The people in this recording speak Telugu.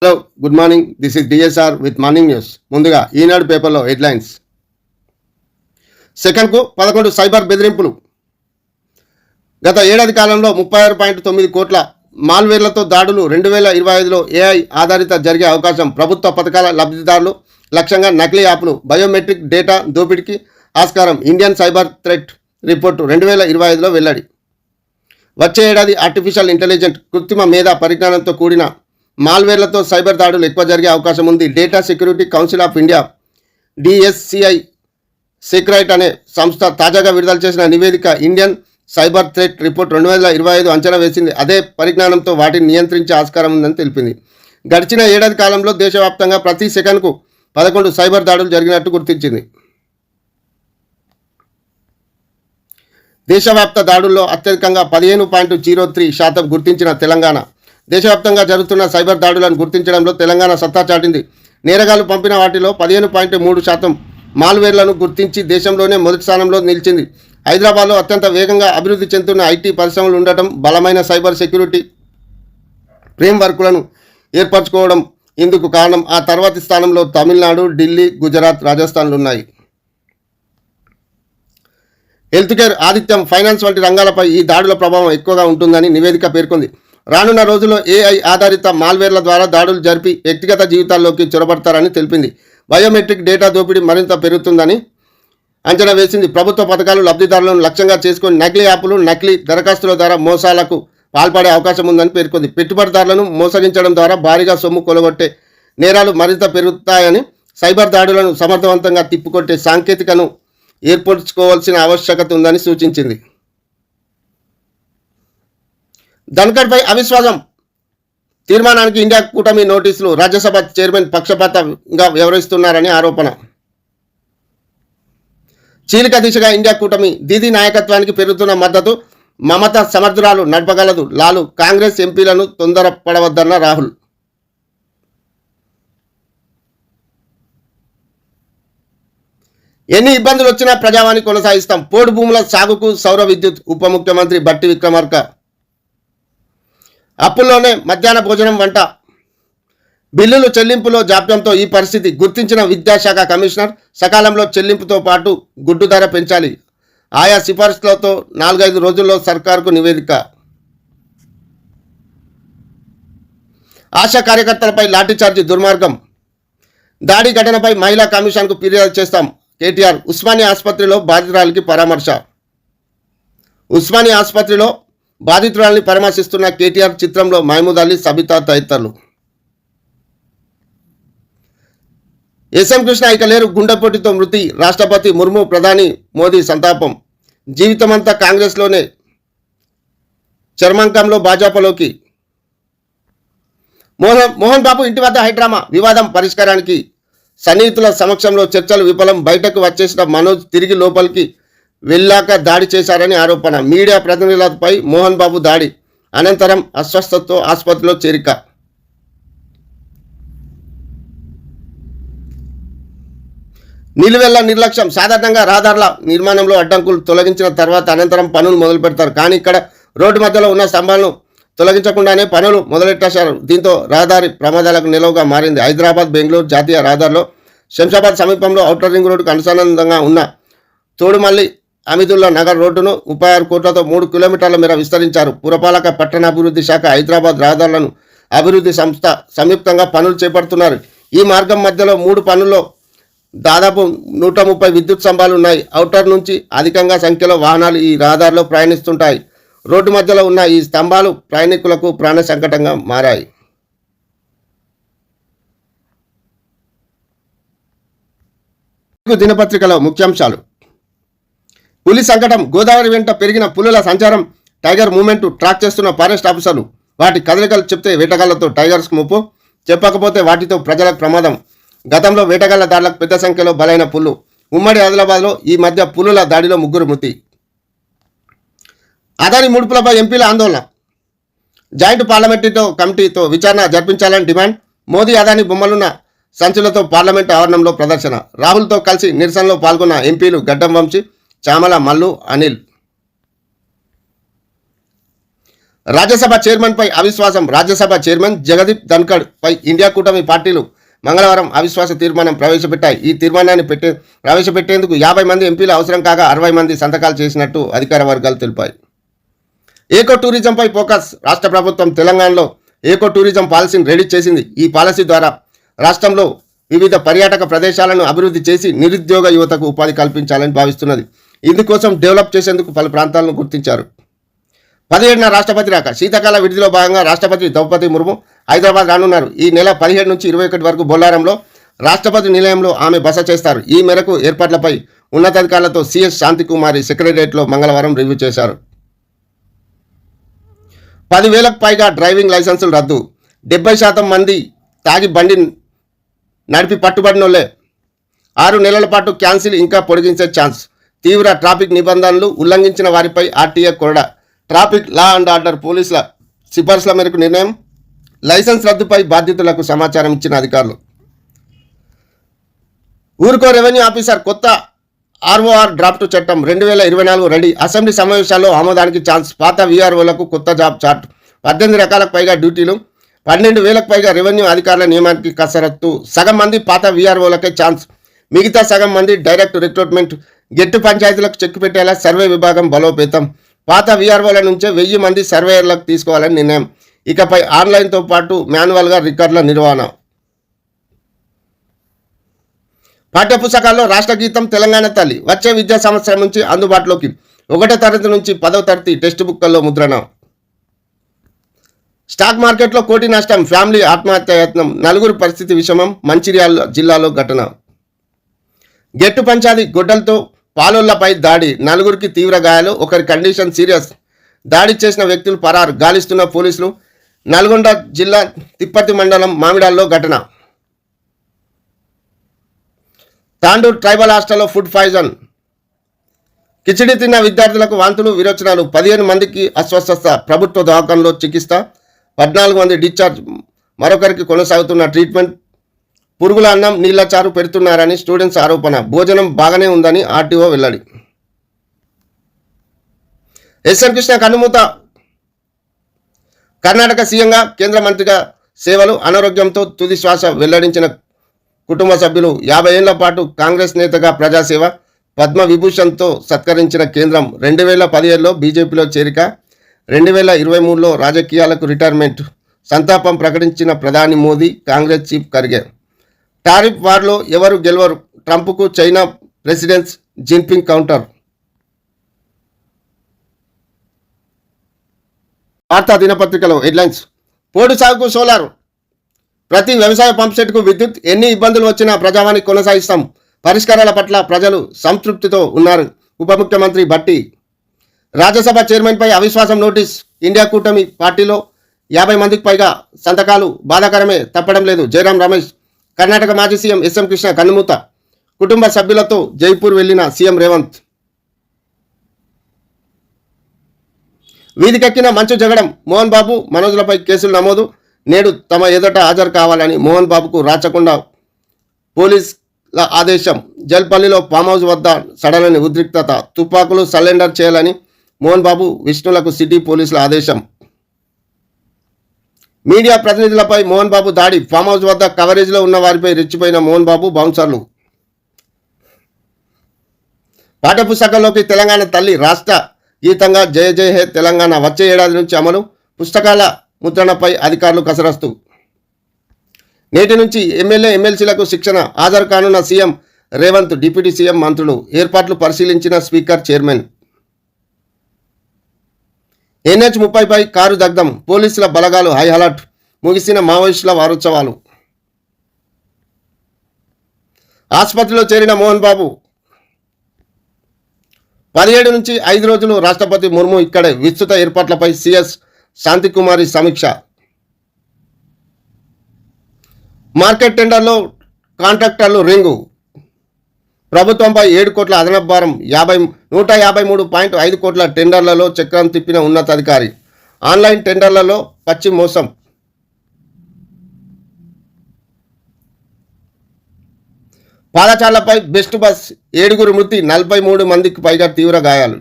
Hello good morning. This is DSR with morning news. ముందుగా ఈనాడు పేపర్లో హెడ్లైన్స్. సెకండ్కు 11 సైబర్ బెదిరింపులు. గత ఏడాది కాలంలో 36.9 కోట్ల మాల్వేర్లతో దాడులు. 2025లో ఏఐ ఆధారిత జరిగే అవకాశం. ప్రభుత్వ పథకాల లబ్ధిదారులు లక్ష్యంగా నకిలీ యాప్లు. బయోమెట్రిక్ డేటా దోపిడీకి ఆస్కారం. ఇండియన్ సైబర్ థ్రెట్ రిపోర్టు 2025లో వెల్లడి. వచ్చే ఏడాది ఆర్టిఫిషియల్ ఇంటెలిజెంట్ కృత్రిమ మేధా పరిజ్ఞానంతో కూడిన మాల్వేర్లతో సైబర్ దాడులు ఎక్కువ జరిగే అవకాశం ఉంది. Data security council of India DSCI Seqrite అనే సంస్థ తాజాగా విడుదల చేసిన నివేదిక ఇండియన్ సైబర్ థ్రెట్ రిపోర్ట్ 2025 అంచనా వేసింది. అదే పరిజ్ఞానంతో వాటిని నియంత్రించే ఆస్కారం ఉందని తెలిపింది. గడిచిన ఏడాది కాలంలో దేశవ్యాప్తంగా ప్రతి సెకండ్కు 11 సైబర్ దాడులు జరిగినట్టు గుర్తించింది. దేశవ్యాప్త దాడుల్లో అత్యధికంగా 15.03% గుర్తించిన తెలంగాణ. దేశవ్యాప్తంగా జరుగుతున్న సైబర్ దాడులను గుర్తించడంలో తెలంగాణ సత్తా చాటింది. నేరగాళ్లు పంపిన వాటిలో 15.3% మాల్వేర్లను గుర్తించి దేశంలోనే మొదటి స్థానంలో నిలిచింది. హైదరాబాద్లో అత్యంత వేగంగా అభివృద్ధి చెందుతున్న ఐటీ పరిశ్రమలు ఉండటం, బలమైన సైబర్ సెక్యూరిటీ ఫ్రేమ్వర్క్లను ఏర్పరచుకోవడం ఇందుకు కారణం. ఆ తర్వాతి స్థానంలో తమిళనాడు, ఢిల్లీ, గుజరాత్, రాజస్థాన్లు ఉన్నాయి. హెల్త్ కేర్, ఆతిథ్యం, ఫైనాన్స్ వంటి రంగాలపై ఈ దాడుల ప్రభావం ఎక్కువగా ఉంటుందని నివేదిక పేర్కొంది. రానున్న రోజుల్లో ఏఐ ఆధారిత మాల్వేర్ల ద్వారా దాడులు జరిపి వ్యక్తిగత జీవితాల్లోకి చొరబడతారని తెలిపింది. బయోమెట్రిక్ డేటా దోపిడీ మరింత పెరుగుతుందని అంచనా వేసింది. ప్రభుత్వ పథకాలు లబ్ధిదారులను లక్ష్యంగా చేసుకుని నకిలీ యాప్లు, నకిలీ దరఖాస్తుల ద్వారా మోసాలకు పాల్పడే అవకాశం ఉందని పేర్కొంది. పెట్టుబడిదారులను మోసగించడం ద్వారా భారీగా సొమ్ము కొలగొట్టే నేరాలు మరింత పెరుగుతాయని, సైబర్ దాడులను సమర్థవంతంగా తిప్పికొట్టే సాంకేతికను ఏర్పరచుకోవాల్సిన ఆవశ్యకత ఉందని సూచించింది. ధన్కడ్పై అవిశ్వాసం తీర్మానానికి ఇండియా కూటమి నోటీసులు. రాజ్యసభ చైర్మన్ పక్షపాతంగా వ్యవహరిస్తున్నారని ఆరోపణ. చీలిక దిశగా ఇండియా కూటమి. దీదీ నాయకత్వానికి పెరుగుతున్న మద్దతు. మమత సమర్థురాలు, నడపగలదు. లాలు. కాంగ్రెస్ ఎంపీలను తొందరపడవద్దన్న రాహుల్. ఎన్ని ఇబ్బందులు వచ్చినా ప్రజావాణి కొనసాగిస్తాం. పోడు భూముల సాగుకు సౌర విద్యుత్. ఉప ముఖ్యమంత్రి బట్టి విక్రమార్క. అప్పుల్లోనే మధ్యాహ్న భోజనం వంట. బిల్లులు చెల్లింపులో జాప్యంతో ఈ పరిస్థితి. గుర్తించిన విద్యాశాఖ కమిషనర్ సకాలంలో చెల్లింపుతో పాటు గుడ్డు ధర పెంచాలి. ఆయా సిఫార్సులతో 4-5 రోజుల్లో సర్కారుకు నివేదిక. ఆశా కార్యకర్తలపై లాఠీచార్జీ దుర్మార్గం. దాడి ఘటనపై మహిళా కమిషన్కు ఫిర్యాదు చేస్తాం. కేటీఆర్. ఉస్మానియా ఆసుపత్రిలో బాధితురాలికి పరామర్శ. ఉస్మానియా ఆసుపత్రిలో బాధితురాలిని పరామర్శిస్తున్న కేటీఆర్. చిత్రంలో మహమూద్ అలీ, సబితా తదితరులు. ఎస్ఎం కృష్ణ ఇక లేరు. గుండెపోటుతో మృతి. రాష్ట్రపతి ముర్ము, ప్రధాని మోదీ సంతాపం. జీవితమంతా కాంగ్రెస్లోనే, చర్మాంకంలో భాజపాలోకి. మోహన్ బాబు ఇంటి వద్ద హైడ్రామా. వివాదం పరిష్కారానికి సన్నిహితుల సమక్షంలో చర్చలు విఫలం. బయటకు వచ్చేసిన మనోజ్ తిరిగి లోపలికి వెళ్ళాక దాడి చేశారని ఆరోపణ. మీడియా ప్రతినిధులపై మోహన్ బాబు దాడి అనంతరం అస్వస్థతతో ఆసుపత్రిలో చేరిక. నిలువెల్ల నిర్లక్ష్యం. సాధారణంగా రహదారుల నిర్మాణంలో అడ్డంకులు తొలగించిన తర్వాత అనంతరం పనులు మొదలు పెడతారు. కానీ ఇక్కడ రోడ్డు మధ్యలో ఉన్న స్తంభాలను తొలగించకుండానే పనులు మొదలెట్టేశారు. దీంతో రహదారి ప్రమాదాలకు నిలవుగా మారింది. హైదరాబాద్ బెంగళూరు జాతీయ రహదారిలో శంషాబాద్ సమీపంలో ఔటర్ రింగ్ రోడ్డుకు అనుసంధానంగా ఉన్న తోడుమల్లి అమిదుల్లా నగర్ రోడ్డును 36 కోట్లతో 3 కిలోమీటర్ల మేర విస్తరించారు. పురపాలక పట్టణాభివృద్ధి శాఖ, హైదరాబాద్ రహదారులను అభివృద్ధి సంస్థ సంయుక్తంగా పనులు చేపడుతున్నారు. ఈ మార్గం మధ్యలో 3 పనుల్లో దాదాపు 130 విద్యుత్ స్తంభాలు ఉన్నాయి. ఔటర్ నుంచి అధికంగా సంఖ్యలో వాహనాలు ఈ రహదారిలో ప్రయాణిస్తుంటాయి. రోడ్డు మధ్యలో ఉన్న ఈ స్తంభాలు ప్రయాణికులకు ప్రాణ సంకటంగా మారాయి. దినపత్రికలో ముఖ్యాంశాలు. పులి సంకటం. గోదావరి వెంట పెరిగిన పులుల సంచారం. టైగర్ మూవ్మెంట్ ట్రాక్ చేస్తున్న ఫారెస్ట్ ఆఫీసర్లు. వాటి కదలికలు చెప్తే వేటగాళ్లతో టైగర్స్కు ముప్పు, చెప్పకపోతే వాటితో ప్రజలకు ప్రమాదం. గతంలో వేటగాళ్ల దాడులకు పెద్ద సంఖ్యలో బలైన పుల్లు. ఉమ్మడి ఆదిలాబాద్లో ఈ మధ్య పులుల దాడిలో 3 మృతి. అదాని ముడుపులపై ఎంపీల ఆందోళన. జాయింట్ పార్లమెంటరీ కమిటీతో విచారణ జరిపించాలని డిమాండ్. మోదీ అదాని బొమ్మలున్న సంచులతో పార్లమెంటు ఆవరణంలో ప్రదర్శన. రాహుల్తో కలిసి నిరసనలో పాల్గొన్న ఎంపీలు గడ్డం వంశీ, చామల మల్లు, అనిల్. రాజ్యసభ చైర్మన్పై అవిశ్వాసం. రాజ్యసభ చైర్మన్ జగదీప్ ధన్ఖడ్ పై ఇండియా కూటమి పార్టీలు మంగళవారం అవిశ్వాస తీర్మానం ప్రవేశపెట్టాయి. ఈ తీర్మానాన్ని ప్రవేశపెట్టేందుకు 50 మంది ఎంపీలు అవసరం కాగా 60 మంది సంతకాలు చేసినట్టు అధికార వర్గాలు తెలిపాయి. ఏకో టూరిజంపై ఫోకస్. రాష్ట్ర ప్రభుత్వం తెలంగాణలో ఏకో టూరిజం పాలసీని రెడీ చేసింది. ఈ పాలసీ ద్వారా రాష్ట్రంలో వివిధ పర్యాటక ప్రదేశాలను అభివృద్ధి చేసి నిరుద్యోగ యువతకు ఉపాధి కల్పించాలని భావిస్తున్నది. ఇందుకోసం డెవలప్ చేసేందుకు పలు ప్రాంతాలను గుర్తించారు. 17న రాష్ట్రపతి రాక. శీతాకాల విడిదిలో భాగంగా రాష్ట్రపతి ద్రౌపది ముర్ము హైదరాబాద్ రానున్నారు. ఈ నెల 17 నుంచి 21 వరకు బొల్లారంలో రాష్ట్రపతి నిలయంలో ఆమె బస చేస్తారు. ఈ మేరకు ఏర్పాట్లపై ఉన్నతాధికారులతో సిఎస్ శాంతికుమారి సెక్రటరియట్లో మంగళవారం రివ్యూ చేశారు. 10,000కు పైగా డ్రైవింగ్ లైసెన్సులు రద్దు. 70% మంది తాగి బండి నడిపి పట్టుబడినోళ్లే. 6 నెలల పాటు క్యాన్సిల్ ఇంకా పొడిగించే ఛాన్స్. తీవ్ర ట్రాఫిక్ నిబంధనలు ఉల్లంఘించిన వారిపై ఆర్టీఏ కొరడా. ట్రాఫిక్ లా అండ్ ఆర్డర్ పోలీసుల సిఫార్సుల మేరకు నిర్ణయం. లైసెన్స్ రద్దుపై బాధితులకు సమాచారం ఇచ్చిన అధికారులు. ఊరుకో రెవెన్యూ ఆఫీసర్ కొత్త ఆర్ఓఆర్ డ్రాఫ్ట్ చట్టం 2024 రెడీ. అసెంబ్లీ సమావేశాల్లో ఆమోదానికి ఛాన్స్. పాత వీఆర్ఓలకు కొత్త జాబ్ చార్ట్. 18 రకాలకు పైగా డ్యూటీలు. 12,000కు పైగా రెవెన్యూ అధికారుల నియమానికి కసరత్తు. సగం మంది పాత వీఆర్ఓలకే ఛాన్స్. మిగతా సగం మంది డైరెక్ట్ రిక్రూట్మెంట్. గెట్టు పంచాయతీలకు చెక్ పెట్టేలా సర్వే విభాగం బలోపేతం. పాత వీఆర్ఓల నుంచే 1000 మంది సర్వేయర్లకు తీసుకోవాలని నిర్ణయం. ఇకపై ఆన్లైన్తో పాటు మాన్యువల్గా రికార్డుల నిర్వహణ. పాఠ్యపుస్తకాల్లో రాష్ట్ర గీతం తెలంగాణ తల్లి వచ్చే విద్యా సంవత్సరం నుంచి అందుబాటులోకి. 1వ తరగతి నుంచి 10వ తరగతి టెక్స్ట్ బుక్లలో ముద్రణ. స్టాక్ మార్కెట్లో కోటి నష్టం. ఫ్యామిలీ ఆత్మహత్య యత్నం. 4 పరిస్థితి విషమం. మంచిర్యాల జిల్లాలో ఘటన. గెట్టు పంచాయతీ గొడ్డలతో పాలోళ్లపై దాడి. 4కి తీవ్ర గాయాలు. ఒకరి కండిషన్ సీరియస్. దాడి చేసిన వ్యక్తులు పరారు. గాలిస్తున్న పోలీసులు. నల్గొండ జిల్లా తిప్పతి మండలం మామిడాల్లో ఘటన. తాండూర్ ట్రైబల్ హాస్టల్లో ఫుడ్ పాయిజన్. కిచిడి తిన్న విద్యార్థులకు వాంతులు విరోచనాలు. 15 మందికి అస్వస్థత. ప్రభుత్వ దవాఖానలో చికిత్స. 14 మంది డిశ్చార్జ్. మరొకరికి కొనసాగుతున్న ట్రీట్మెంట్. పురుగుల అన్నం నీళ్ల చారు పెడుతున్నారని స్టూడెంట్స్ ఆరోపణ. భోజనం బాగానే ఉందని ఆర్టీఓ వెల్లడి. ఎస్ఎం కృష్ణ కన్నుమూత. కర్ణాటక సీఎంగా కేంద్ర మంత్రిగా సేవలు. అనారోగ్యంతో తుది శ్వాస వెల్లడించిన కుటుంబ సభ్యులు. 50 ఏళ్ల పాటు కాంగ్రెస్ నేతగా ప్రజాసేవ. పద్మ విభూషణ్తో సత్కరించిన కేంద్రం. 2017లో బీజేపీలో చేరిక. 2023లో రాజకీయాలకు రిటైర్మెంట్. సంతాపం ప్రకటించిన ప్రధాని మోదీ. కాంగ్రెస్ చీఫ్ ఖర్గే. టారిఫ్ వార్లో ఎవరు గెలవరు. ట్రంప్కు చైనా ప్రెసిడెంట్ జిన్పింగ్ కౌంటర్. వార్తా దినపత్రికలో హెడ్లైన్స్. పోడు సాగుకు సోలార్. ప్రతి వ్యవసాయ పంప్సెట్కు విద్యుత్. ఎన్ని ఇబ్బందులు వచ్చినా ప్రజావాణి కొనసాగిస్తాం. పరిష్కారాల పట్ల ప్రజలు సంతృప్తితో ఉన్నారు. ఉప ముఖ్యమంత్రి భట్టి. రాజ్యసభ చైర్మన్పై అవిశ్వాసం నోటీస్. ఇండియా కూటమి పార్టీలో 50 మందికి పైగా సంతకాలు. బాధాకరమే, తప్పడం లేదు. జయరాం రమేష్. కర్ణాటక మాజీ సీఎం ఎస్ఎం కృష్ణ కన్నుమూత. కుటుంబ సభ్యులతో జైపూర్ వెళ్లిన సీఎం రేవంత్. వీధికెక్కిన మంచు జగడం. మోహన్ బాబు మనోజ్లపై కేసులు నమోదు. నేడు తమ ఎదుట హాజరు కావాలని మోహన్ బాబుకు రాచకొండ పోలీసుల ఆదేశం. జల్పల్లిలో ఫామ్ హౌస్ వద్ద సడలని ఉద్రిక్తత. తుపాకులు సరెండర్ చేయాలని మోహన్ బాబు, విష్ణులకు సిటీ పోలీసుల ఆదేశం. మీడియా ప్రతినిధులపై మోహన్ బాబు దాడి. ఫామ్ హౌస్ వద్ద కవరేజ్లో ఉన్న వారిపై రెచ్చిపోయిన మోహన్ బాబు, బౌన్సర్లు. పాఠ్యపుస్తకంలోకి తెలంగాణ తల్లి రాష్ట్ర గీతంగా జయ జయ హే తెలంగాణ వచ్చే ఏడాది నుంచి అమలు. పుస్తకాల ముద్రణపై అధికారులు కసరస్తు. నేటి నుంచి ఎమ్మెల్యే ఎమ్మెల్సీలకు శిక్షణ. హాజరు కానున్న సీఎం రేవంత్, డిప్యూటీ సీఎం, మంత్రులు. ఏర్పాట్లు పరిశీలించిన స్పీకర్, చైర్మన్. NH-30పై కారు దగ్ధం. పోలీసుల బలగాలు హై అలర్ట్. ముగిసిన మావోయిస్టుల వారోత్సవాలు. ఆసుపత్రిలో చేరిన మోహన్ బాబు. 17 నుంచి 5 రోజులు రాష్ట్రపతి ముర్ము ఇక్కడే. విస్తృత ఏర్పాట్లపై సిఎస్ శాంతికుమారి సమీక్ష. మార్కెట్ టెండర్లో కాంట్రాక్టర్లు రింగు. ప్రభుత్వంపై 7 కోట్ల అదనపు భారం. 153.5 కోట్ల టెండర్లలో చక్రం తిప్పిన ఉన్నతాధికారి. ఆన్లైన్ టెండర్లలో పచ్చి మోసం. పాదచారులపై బెస్ట్ బస్. 7 మృతి, 43 మందికి పైగా తీవ్ర గాయాలు.